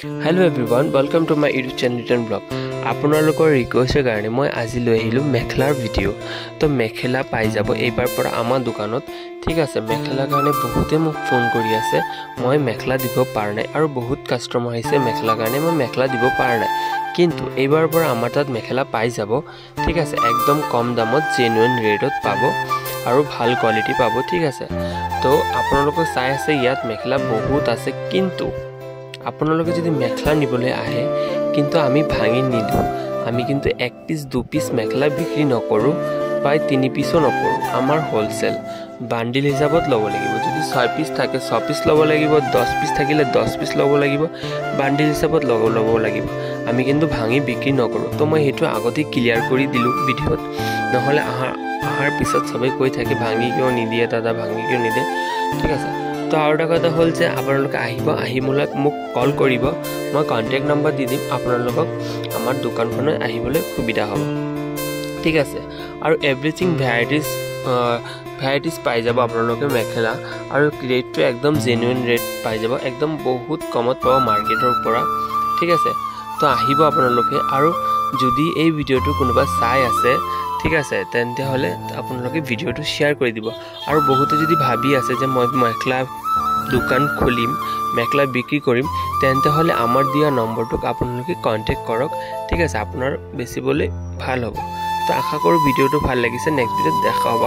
Hello everyone, welcome to my YouTube channel Return Vlog. আপোনালোকৰ ৰিকুৱেষ্টৰ কাৰণে মই আজি লৈ আহিলো মেখেলাৰ ভিডিও। তো মেখেলা পাই যাব এইবাৰ পৰা আমাৰ দোকানত। ঠিক আছে, মেখেলাৰ কাৰণে বহুতে মোক ফোন কৰি আছে। মই মেখেলা দিব পৰা নাই আৰু বহুত কাস্টমাৰ আহিছে মেখেলাৰ কাৰণে মই মেখেলা দিব পৰা নাই। কিন্তু এইবাৰ পৰা আমাৰ তাত মেখেলা পাই যাব। ঠিক আছে, একদম কম দামত জেনুইন ৰেটত পাব আৰু ভাল কোৱালিটি পাব। ঠিক আছে, তো আপোনালোকে চাই আছে ইয়াত মেখেলা বহুত আছে, কিন্তু আপোনালোকে যদি মেখেলা নিবলৈ আহে কিন্তু আমি ভাঙি নিদিওঁ। আমি কিন্তু 1 পিস 2 পিস মেখেলা বিক্ৰী নকৰোঁ, প্ৰায় 3 পিসও নকৰোঁ। আমাৰ হোলসেল বান্ডিল হিচাপত ল'ব লাগিব। যদি 6 পিস থাকে 6 পিস ল'ব লাগিব, 10 পিস থাকিলে 10 পিস ল'ব লাগিব, বান্ডিল হিচাপত ল'ব লাগিব। আমি কিন্তু ভাঙি বিক্ৰী নকৰোঁ। তো মই সেইটো আগতে ক্লিয়াৰ কৰি দিলোঁ ভিডিঅ'ত, নহ'লে আহাৰ পিছত সবেই কৈ থাকে ভাঙি কিয় নিদিয়ে দাদা, ভাঙি কিয় নিদিয়ে। ঠিক আছে, তো আৰু এটা কথা হ'ল যে আপোনালোকে আহি মোক কল কৰিব, মই কণ্টেক্ট নম্বৰ দি দিম, আপোনালোকক আমাৰ দোকানখনত আহিবলৈ সুবিধা হ'ব। ঠিক আছে, আৰু এভৰিথিং ভেৰাইটিজ পাই যাব আপোনালোকে মেখেলা, আৰু ৰেটটো একদম জেনুইন ৰেট পাই যাব, একদম বহুত কমত পাব মাৰ্কেটৰ পৰা। ঠিক আছে, তো আহিব আপোনালোকে। আৰু যদি এই ভিডিঅ'টো কোনোবা চাই আছে, ঠিক আছে, তেন্তে হ'লে আপোনালোকে ভিডিঅ'টো শ্বেয়াৰ কৰি দিব। আৰু বহুতে যদি ভাবি আছে যে মই মেখেলা দোকান খুলিম, মেখেলা বিক্ৰী কৰিম, তেন্তে হ'লে আমাৰ দিয়া নম্বৰটোক আপোনালোকে কণ্টেক্ট কৰক। ঠিক আছে, আপোনাৰ বেচিবলৈ ভাল হ'ব। তো আশা কৰোঁ ভিডিঅ'টো ভাল লাগিছে। নেক্সট ভিডিঅ'ত দেখা হ'ব।